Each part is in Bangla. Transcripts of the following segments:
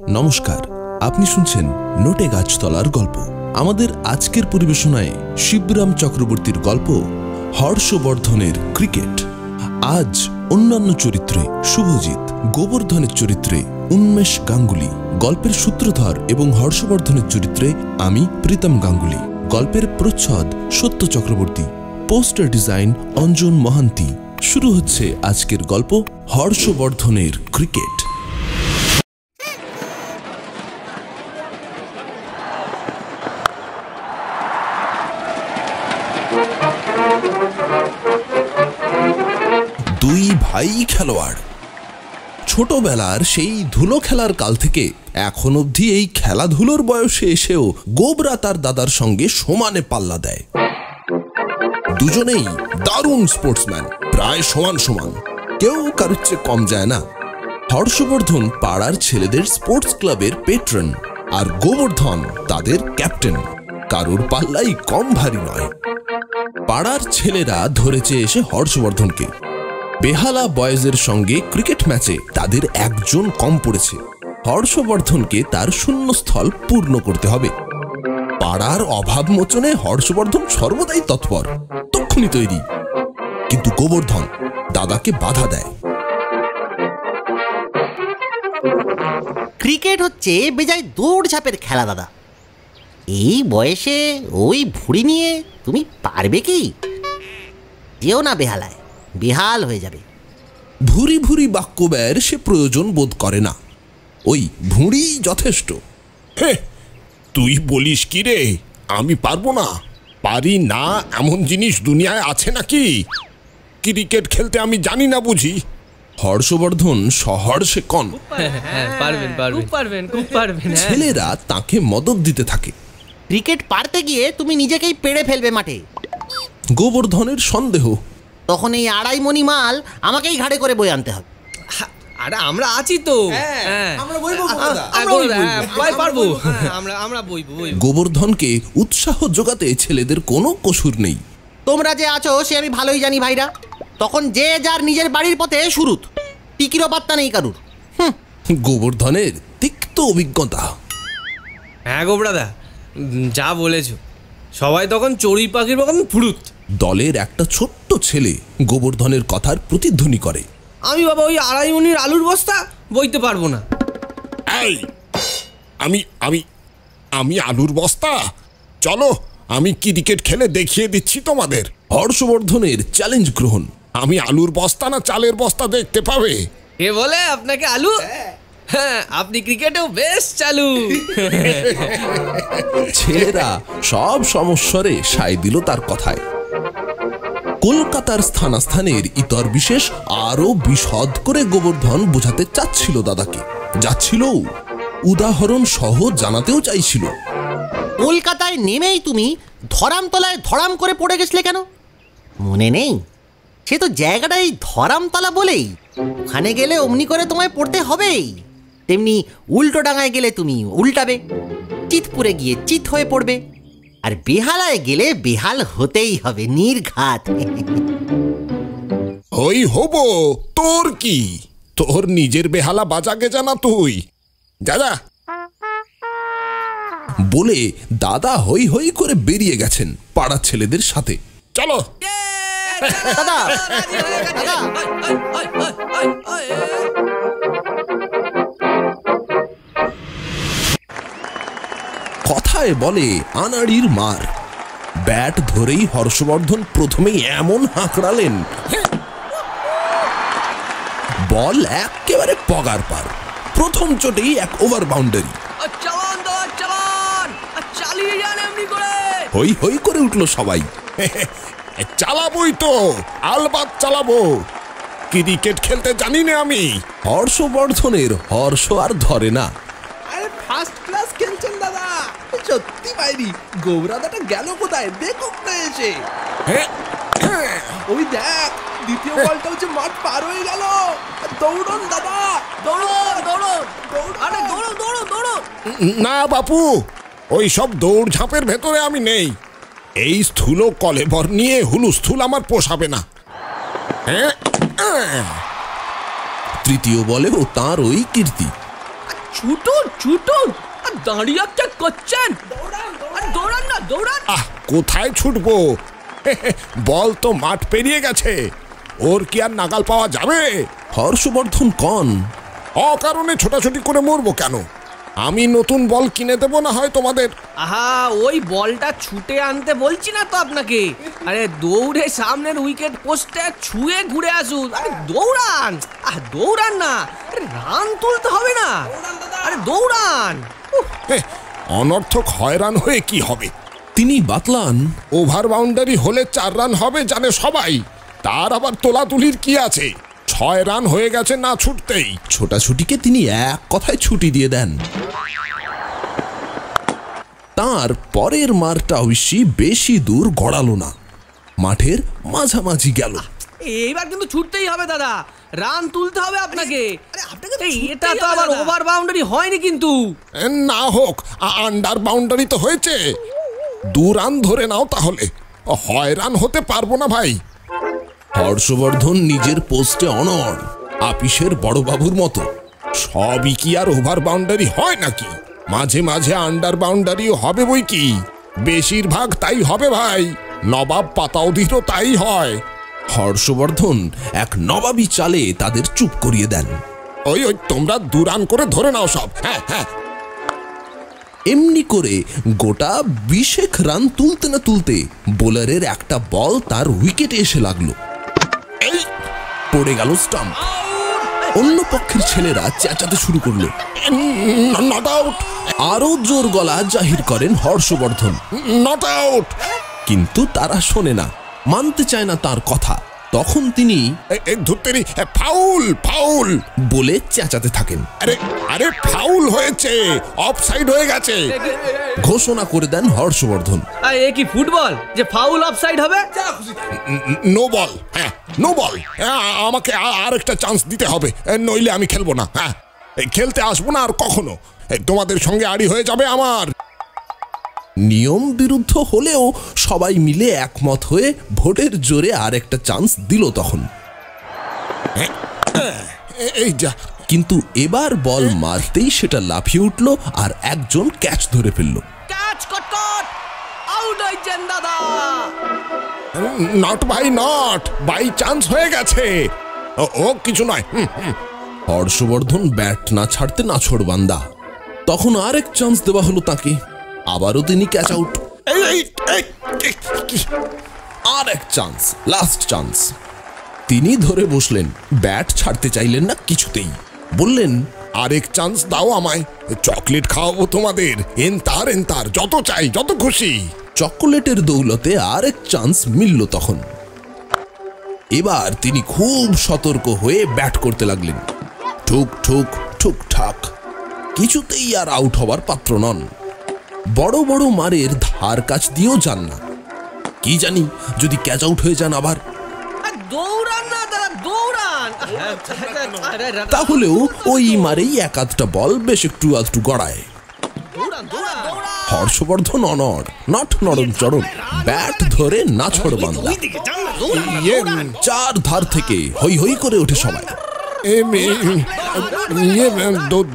নমস্কার, আপনি শুনছেন নোটে গাছতলার গল্প। আমাদের আজকের পরিবেশনায় শিবরাম চক্রবর্তীর গল্প হর্ষবর্ধনের ক্রিকেট। আজ অন্যান্য চরিত্রে শুভজিৎ, গোবর্ধনের চরিত্রে উন্মেষ গাঙ্গুলি, গল্পের সূত্রধর এবং হর্ষবর্ধনের চরিত্রে আমি প্রীতম গাঙ্গুলি। গল্পের প্রচ্ছদ সত্য চক্রবর্তী, পোস্টার ডিজাইন অঞ্জন মহান্তি। শুরু হচ্ছে আজকের গল্প হর্ষবর্ধনের ক্রিকেট। দুই ভাই খেলোয়াড়। ছোটবেলার সেই ধুলো খেলার কাল থেকে এখন অবধি এই খেলাধুলোর বয়সে এসেও গোবরা তার দাদার সঙ্গে সমানে পাল্লা দেয়। দুজনেই দারুণ স্পোর্টসম্যান, প্রায় সমান সমান, কেউ কারোর চেয়ে কম যায় না। হর্ষবর্ধন পাড়ার ছেলেদের স্পোর্টস ক্লাবের পেট্রন, আর গোবর্ধন তাদের ক্যাপ্টেন। কারোর পাল্লাই কম ভারী নয়। পাড়ার ছেলেরা ধরেছে এসে হর্ষবর্ধনকে। বেহালা বয়েজের সঙ্গে ক্রিকেট ম্যাচে তাদের একজন কম পড়েছে। হর্ষবর্ধনকে তার শূন্যস্থল পূর্ণ করতে হবে। পাড়ার অভাব মোচনে হর্ষবর্ধন সর্বদাই তৎপর, তক্ষুনি তৈরি। কিন্তু গোবর্ধন দাদাকে বাধা দেয়। ক্রিকেট হচ্ছে বেজায় দৌড়ঝাঁপের খেলা দাদা। এই বয়সে ওই ভুঁড়ি নিয়ে তুমি পারবে কি? যেও না বেহালায়, বেহাল হয়ে যাবে। ভুরি ভুরি বাক্য ব্যয়ের সে প্রয়োজন বোধ করে না। ওই ভুঁড়ি যথেষ্ট। হে, তুই বলিস কি রে? আমি পারবো না? পারি না এমন জিনিস দুনিয়ায় আছে নাকি? ক্রিকেট খেলতে আমি জানি না বুঝি? হর্ষবর্ধন সহর্ষে কন। ছেলেরা তাকে মদত দিতে থাকে। ক্রিকেট পারতে গিয়ে তুমি নিজেকেই পেড়ে ফেলবে মাঠে। গোবর্ধনের সন্দেহ। তখন এই আড়াই মণি মাল আমাকেই ঘাড়ে করে বয়ে আনতে হবে। আরে আমরা আছি তো, গোবর্ধনকে উৎসাহ যোগাতে ছেলেদের কোনো কসুর নেই। তোমরা যে আছো সে আমি ভালোই জানি ভাইরা। তখন যে যার নিজের বাড়ির পথে শুরুত, টিকিরও পাত্তা নেই কারুর। গোবর্ধনের তিক্ত অভিজ্ঞতা। হ্যাঁ গোবরাদা, যা বলেছ, সবাই তখন চড়ুই পাখির মতন ফুরুত। দলের একটা ছোট্ট ছেলে গোবর্ধনের কথার প্রতিধ্বনি করে। আমি বাবা ওই আড়াই মণির আলুর বস্তা বইতে পারবো না। এই, আমি আমি আমি আলুর বস্তা? চলো, আমি ক্রিকেট খেলে দেখিয়ে দিচ্ছি তোমাদের। হর্ষবর্ধনের চ্যালেঞ্জ গ্রহণ। আমি আলুর বস্তা না চালের বস্তা দেখতে পাবে। কে বলে আপনাকে আলু? হ্যাঁ, আপনি ক্রিকেটেও বেশ চালু। ছেলেরা সব সমস্যারে সায় দিল তার কথায়। কলকাতার স্থানাস্থানের ইতর বিশেষ আরো বিশদ করে গোবর্ধন বোঝাতে চাচ্ছিল দাদাকে। যাচ্ছিল, উদাহরণ সহ জানাতেও চাইছিল। কলকাতায় নেমেই তুমি ধরামতলায় ধরাম করে পড়ে গেছিলে কেন? মনে নেই? সে তো জায়গাটাই ধরামতলা বলেই। ওখানে গেলে অমনি করে তোমায় পড়তে হবেই। তেমনি উল্টো ডাঙায় গেলে তুমি উল্টাবে, চিতপুরে গিয়ে চিত হয়ে পড়বে, আর বেহালায় গেলে বেহাল হতেই হবে, নির্ঘাত। ওই হব, তোর কি? তোর নিজের বেহালা বাজাকে জানা তুই। যা বলে দাদা হই হই করে বেরিয়ে গেছেন পাড়ার ছেলেদের সাথে। চলো দাদা, দাদা। কথায় বলে আনাড়ির মার। ব্যাট ধরেই হর্ষবর্ধন প্রথমেই এমন হাঁকড়ালেন, বল একেবারে পগার পার। প্রথম চোটেই এক ওভার বাউন্ডারি। হই হই করে উঠল সবাই। চালাবোই তো, আলবাত চালাবো। ক্রিকেট খেলতে জানি না আমি। হর্ষবর্ধনের হর্ষ আর ধরে না। আরে ফার্স্ট ক্লাস খেলছেন দাদা, সত্যি বাইরি। গৌরাদাটা গেল কোথায় দেখুক না এসে। ওই দেখ, দ্বিতীয় বলটা হচ্ছে মাঠ পার হয়ে গেল। দৌড়ন দাদা, দৌড়ন দৌড়ন দৌড়ন, আরে দৌড়ো দৌড়ো দৌড়ো। না বাপু, ওই সব দৌড় ঝাঁপের ভেতরে আমি নেই। এই স্থূল কলেবর নিয়ে হুলুস্থুল আমার পোষাবে না। তৃতীয় বলেও তাঁর ওই কীর্তি। ছুটুন ছুটুন, আর দাঁড়িয়ে কে করছেন? আর দৌড়ান না, দৌড়ান। কোথায় ছুটবো? বল তো মাঠ পেরিয়ে গেছে, ওর কি আর নাগাল পাওয়া যাবে? হর্ষবর্ধন কন, অকারণে ছোটাছুটি করে মরবো কেন? আমি নতুন বল কিনে দেবো না হয় তোমাদের। আহা, ওই বলটা ছুটে আনতে বলছি না তো আপনাকে। আরে দৌড়ে সামনের উইকেট পোস্টে ছুঁয়ে ঘুরে আসুন। আরে দৌড়ান, দৌড়ান না, রান তুলতে হবে না, আরে দৌড়ান। অনর্থক হয়রান হয়ে কি হবে? তিনি বাতলান, ওভার বাউন্ডারি হলে 4 রান হবে জানে সবাই, তার আবার তোলাতুলির কি আছে? 6 রান হয়ে গেছে না ছুটতেই। ছোটাছুটিকে তিনি এক কথায় ছুটি দিয়ে দেন। তার পরের মারটা অবশ্যই বেশি দূর গড়ালো না, মাঠের মাঝামাঝি গেল। এইবার কিন্তু ছুটতেই হবে দাদা, রান তুলতে হবে আপনাকে। এটা তো আবার ওভার বাউন্ডারি হয়নি কিন্তু। না হোক, আন্ডার বাউন্ডারি তো হয়েছে। 2 রান ধরে নাও তাহলে, হয়রান হতে পারবো না ভাই। হর্ষবর্ধন নিজের পোস্টে অনড়, আপিসের বড়বাবুর মতো। সবই কি আর ওভার বাউন্ডারি হয় নাকি? মাঝে মাঝে আন্ডার বাউন্ডারিও হবে বই কি, বেশিরভাগ তাই হবে ভাই। নবাব পাতাউদিরও তাই হয়। হর্ষবর্ধন এক নবাবী চালে তাদের চুপ করিয়ে দেন। ওই তোমরা 2 রান করে ধরে নাও সব। হ্যাঁ হ্যাঁ। এমনি করে গোটা 20 রান তুলতে না তুলতে বোলারের একটা বল তার উইকেটে এসে লাগলো। এই পড়ে গেল স্টাম্প। অন্য পক্ষের ছেলেরা চেঁচাতে শুরু করলো, নট আউট। আরো জোর গলা জাহির করেন হর্ষবর্ধন, নট আউট। কিন্তু তারা শোনে না, মানতে চায় না তার কথা। তখন তিনি ধুত্তেরি, ফাউল ফাউল বলে চেঁচাতে থাকেন। আরে আরে ফাউল হয়েছে, অফসাইড হয়ে গেছে ঘোষণা করে দেন হর্ষবর্ধন। এ কি ফুটবল যে ফাউল অফসাইড হবে? No ball. হ্যাঁ নো বল। আমাকে আরেকটা চান্স দিতে হবে, নইলে আমি খেলবো না। হ্যাঁ, খেলতে আসবো না আর কখনো। তোমাদের সঙ্গে আড়ি হয়ে যাবে আমার। নিয়ম বিরুদ্ধ হলেও সবাই মিলে একমত হয়ে ভোটের জোরে আর একটা চান্স দিল তখন। এই যা। কিন্তু এবার বল মারতেই সেটা লাফিয়ে উঠল আর একজন ক্যাচ ধরে ফেলল। ক্যাচ কটকট, আউট হয়েছেন দাদা। নট ভাই নট, বাই চান্স হয়ে গেছে। ও কিছু নয়। হর্ষবর্ধন ব্যাট না ছাড়তে নাছোড়বান্দা। তখন আরেক চান্স দেওয়া হলো তাকে, আবারও তিনি ক্যাচ আউট। আর এক চান্স, লাস্ট চান্স। তিনি ধরে বসলেন, ব্যাট ছাড়তে চাইলেন না কিছুতেই। বললেন, আরেক চান্স দাও আমায়, চকলেট খাওয়াবো তোমাদের, এনতার যত চাই যত খুশি। চকোলেটের দৌলতে আরেক চান্স মিলল তখন। এবার তিনি খুব সতর্ক হয়ে ব্যাট করতে লাগলেন। ঠুক ঠুক ঠুক ঠাক, কিছুতেই আর আউট হবার পাত্র নন। বড় বড় মারের ধার কাছ দিয়েও যান না, কি জানি যদি ক্যাচ আউট হয়ে যান আবার। দৌড়ান না দাদা, দৌড়ান। তাহলেও ওই মারেই 1-8টা বল বেশ একটু আধটু গড়ায়। হর্ষবর্ধন অনড়, নট নরম চরণ, ব্যাট ধরে নাছোড়বান্দা। 4 ধার থেকে হই হই করে ওঠে সবাই।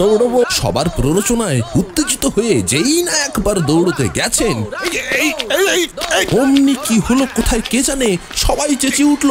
দৌড়বো। সবার প্ররোচনায় উত্তেজিত হয়ে যেই না একবার দৌড়তে গেছেন, অমনি কি হলো কোথায় কে জানে, সবাই চেঁচিয়ে উঠল।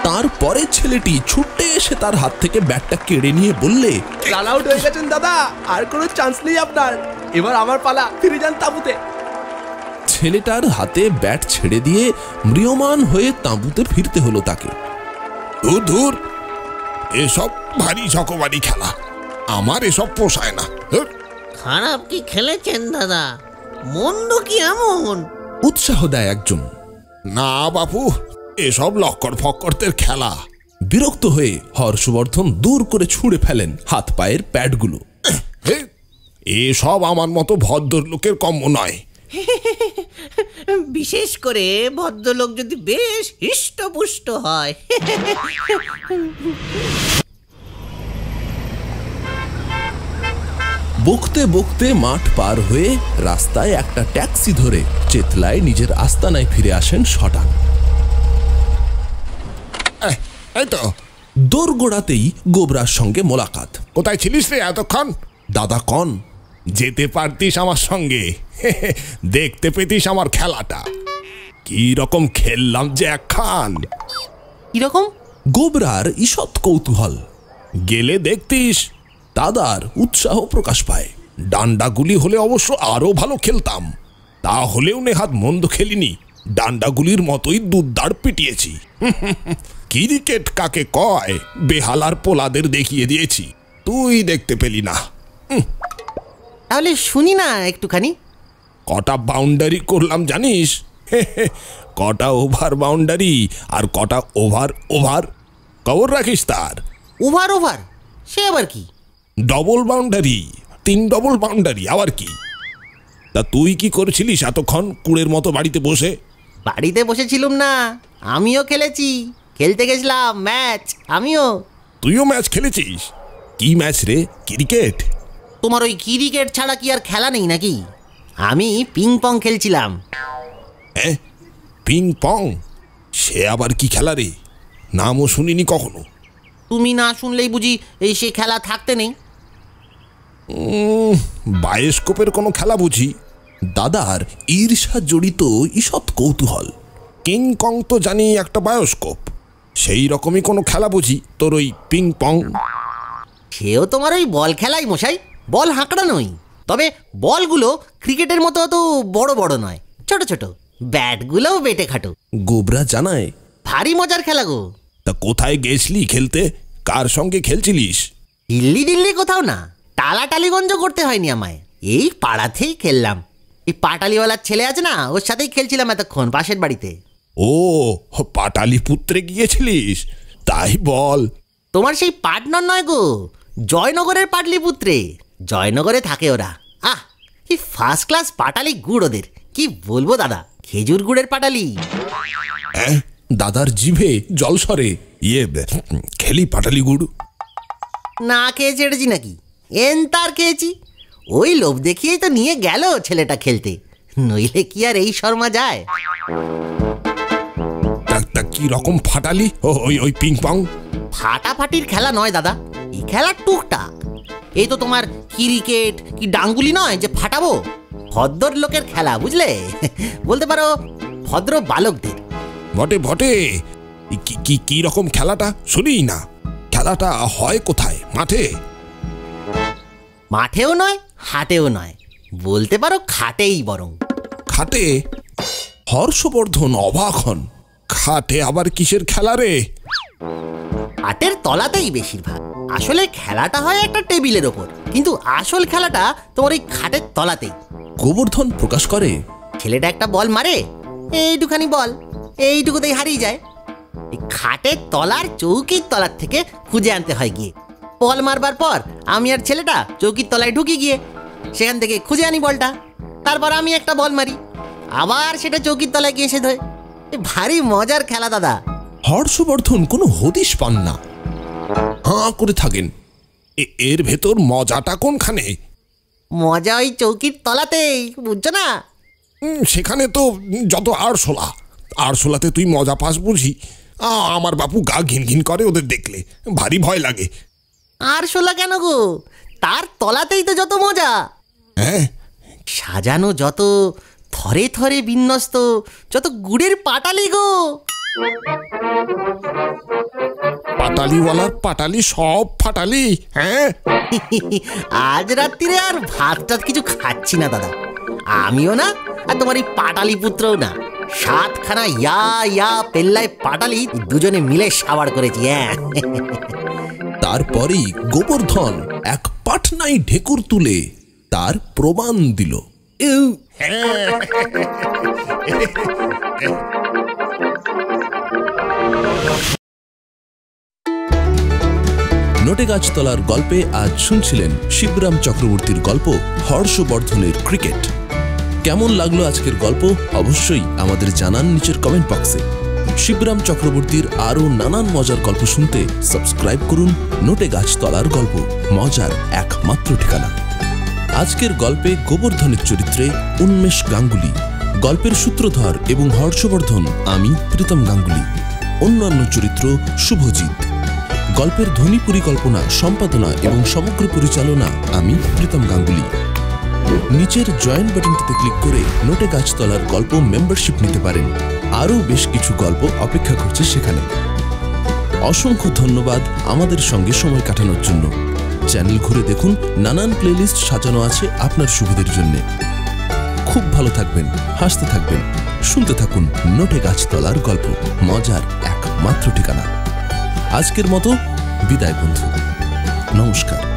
তারপরে ছেলেটি ছুটে এসে তার হাত থেকে ব্যাটটা কেড়ে নিয়ে বললে, রান আউট হয়ে গেছেন দাদা, আর কোনো চান্স নেই আপনার, এবার আমার পালা, ফিরে যান তাঁবুতে। ছেলেটার হাতে ব্যাট ছেড়ে দিয়ে ম্রিয়মান হয়ে তাঁবুতে ফিরতে হলো তাকে। ধুর, এসব ভারী ঝকমারি খেলা, আমার এসব পোষায় না। খারাপ কি খেলেছেন দাদা, মন্দ কি এমন? উৎসাহ দেয় একজন। না বাপু, এসব লক্কর ফক্করদের খেলা। বিরক্ত হয়ে হর্ষবর্ধন দূর করে ছুঁড়ে ফেলেন হাত পায়ের প্যাডগুলো। এসব আমার মতো ভদ্রলোকের কম্য নয়। বিশেষ করে ভদ্রলোক যদি বেশ হৃষ্টপুষ্ট হয়। বকতে বকতে মাঠ পার হয়ে রাস্তায় একটা ট্যাক্সি ধরে চেতলায় নিজের আস্তানায় ফিরে আসেন শটান। এই তো। দোরগোড়াতেই গোবরার সঙ্গে মোলাকাত। কোথায় ছিলিস রে এতক্ষণ? দাদা কন, যেতে পারতিস আমার সঙ্গে, দেখতে পেতিস আমার খেলাটা। কি রকম খেললাম যে একখান। কিরকম? গোবরার ঈষৎ কৌতূহল। গেলে দেখতিস। দাদার উৎসাহ প্রকাশ পায়। ডান্ডাগুলি হলে অবশ্য আরো ভালো খেলতাম, তা হলেও নেহাত মন্দ খেলিনি। ডান্ডাগুলির মতোই দুধদার পিটিয়েছি। ক্রিকেট কাকে কয় বেহালার পোলাদের দেখিয়ে দিয়েছি, তুই দেখতে পেলি না। তাহলে শুনি না একটুখানি। কটা বাউন্ডারি করলাম জানিস? কটা ওভার বাউন্ডারি আর কটা ওভার ওভার খবর রাখিস তার? ওভার ওভার সে আবার কি? ডবল বাউন্ডারি, 3 ডবল বাউন্ডারি আবার কি। তা তুই কি করেছিলিস এতক্ষণ কুড়ের মতো বাড়িতে বসে? বাড়িতে বসেছিলুম না, আমিও খেলেছি। খেলতে গেছিলাম ম্যাচ, আমিও। তুইও ম্যাচ খেলেছিস? কি ম্যাচ রে? ক্রিকেট? তোমার ওই ক্রিকেট ছাড়া কি আর খেলা নেই নাকি? আমি পিং পং খেলছিলাম। হ্যাঁ, পিং পং? সে আবার কি খেলা রে? নামও শুনিনি কখনো। তুমি না শুনলেই বুঝি এই সে খেলা থাকতে নেই? বায়োস্কোপের কোনো খেলা বুঝি? দাদার ঈর্ষা জড়িত ঈষৎ কৌতূহল। কিং কং তো জানি একটা বায়োস্কোপ, সেই রকমই কোনো খেলা বুঝি তোর ওই পিং পং? সেও তোমার ওই বল খেলাই মশাই, বল হাঁকড়া নই। তবে বলগুলো ক্রিকেটের মতো অত বড় বড় নয়, ছোট ছোট। ব্যাটগুলোও বেটে খাটো। গোবরা জানায়, ভারী মজার খেলা গো। তা কোথায় গেছলি খেলতে? কার সঙ্গে খেলছিলিস? দিল্লি দিল্লি কোথাও না, টালাটালিগঞ্জ করতে হয়নি আমায়, এই পাড়াতেই খেললাম। এই পাটালিওয়ালার ছেলে আছে না, ওর সাথেই খেলছিলাম এতক্ষণ পাশের বাড়িতে। ও, পাটালিপুত্রে গিয়েছিলিস? তাই বল। তোমার সেই পাটনার নয় গো, জয়নগরের পাটলিপুত্রে। জয়নগরে থাকে ওরা। আহ, কি ফার্স্ট ক্লাস পাটালি গুড় ওদের, কি বলবো দাদা, খেজুর গুড়ের পাটালি। হ্যাঁ, দাদার জিভে জল সরে। খেলি পাটালি গুড়? না খেয়ে ছেড়েছি নাকি? তার খেয়েছি। ওই লোভ দেখিয়েই তো নিয়ে গেল ছেলেটা খেলতে, নইলে কি আর এই শর্মা যায়? তা কি রকম ফাটালি? ওই পিং পং? ফাটাফাটির খেলা নয় দাদা, এই খেলা টুকটাক। এই তো তোমার ক্রিকেট কি ডাঙ্গুলি নয় যে ফাটাবো। ভদ্র লোকের খেলা, বুঝলে? বলতে পারো ভদ্র বালকদের। বটে বটে। কি রকম খেলাটা শুনি না। খেলাটা হয় কোথায়? মাঠে? মাঠেও নয়, হাটেও নয়, বলতে পারো খাটেই বরং। খাটে? হর্ষবর্ধন অবাক হন। খাটে আবার কিসের খেলা রে? হাটের তলাতেই বেশিরভাগ। আসলে খেলাটা হয় একটা টেবিলের ওপর, কিন্তু আসল খেলাটা তোমার ওই খাটের তলাতেই। গোবর্ধন প্রকাশ করে, ছেলেটা একটা বল মারে, এইটুখানি বল, এইটুকুতেই হারিয়ে যায়। এই খাটের তলার চৌকির তলার থেকে খুঁজে আনতে হয় গিয়ে। বল মারবার পর আমি আর ছেলেটা চৌকির তলায় ঢুকি গিয়ে সেখান থেকে খুঁজে আনি বলটা। তারপর আমি একটা বল মারি, আবার সেটা চৌকির তলায় গিয়ে এসে ধোয়। ভারী মজার খেলা দাদা। হর্ষবর্ধন কোনো হদিশ পান না, হাঁ করে থাকেন। এর ভেতর মজাটা কোনখানে? মজা ওই চৌকির তলাতেই, বুঝছো না? সেখানে তো যত আরশোলাতে তুই মজা পাস বুঝি। আমার বাপু গা ঘিন ঘিন করে ওদের দেখলে, ভারী ভয় লাগে। আরশোলা কেন গো, তার তলাতেই তো যত মজা। হ্যাঁ, সাজানো যত, থরে থরে বিন্যস্ত যত গুড়ের পাটালি গো। পাটালিওয়ালার পাটালি সব ফাটালি। হ্যাঁ, আজ রাত্রিরে আর ভাত টাত কিছু খাচ্ছি না দাদা। আমিও না, আর তোমার এই পাটালি পুত্রও না। 7খানা ইয়া পেল্লায় পাটালি দুজনে মিলে সাবার করেছি। হ্যাঁ, তারপরেই গোবর্ধন এক পাটনাই ঢেকুর তুলে তার প্রমাণ দিল। নোটে গাছতলার গল্পে আজ শুনছিলেন শিবরাম চক্রবর্তীর গল্প হর্ষবর্ধনের ক্রিকেট। কেমন লাগলো আজকের গল্প অবশ্যই আমাদের জানান নিচের কমেন্ট বক্সে। শিবরাম চক্রবর্তীর আরও নানান মজার গল্প শুনতে সাবস্ক্রাইব করুন নোটে গাছতলার গল্প, মজার একমাত্র ঠিকানা। আজকের গল্পে গোবর্ধনের চরিত্রে উন্মেষ গাঙ্গুলি, গল্পের সূত্রধর এবং হর্ষবর্ধন আমি প্রীতম গাঙ্গুলি। অন্য অনন্য চরিত্র শুভজিৎ। গল্পের ধ্বনি পরিকল্পনা, সম্পাদনা এবং সমগ্র পরিচালনা আমি প্রীতম গাঙ্গুলি। নিচের জয়েন বাটনটিতে ক্লিক করে নোটে গাছতলার গল্প মেম্বারশিপ নিতে পারেন। আরও বেশ কিছু গল্প অপেক্ষা করছে সেখানে। অসংখ্য ধন্যবাদ আমাদের সঙ্গে সময় কাটানোর জন্য। চ্যানেল ঘুরে দেখুন, নানান প্লেলিস্ট সাজানো আছে আপনার সুবিধার জন্য। খুব ভালো থাকবেন, হাসতে থাকবেন, শুনতে থাকুন নোটে গাছতলার গল্প, মজার একমাত্র ঠিকানা। আজকের মতো বিদায় বন্ধু, নমস্কার।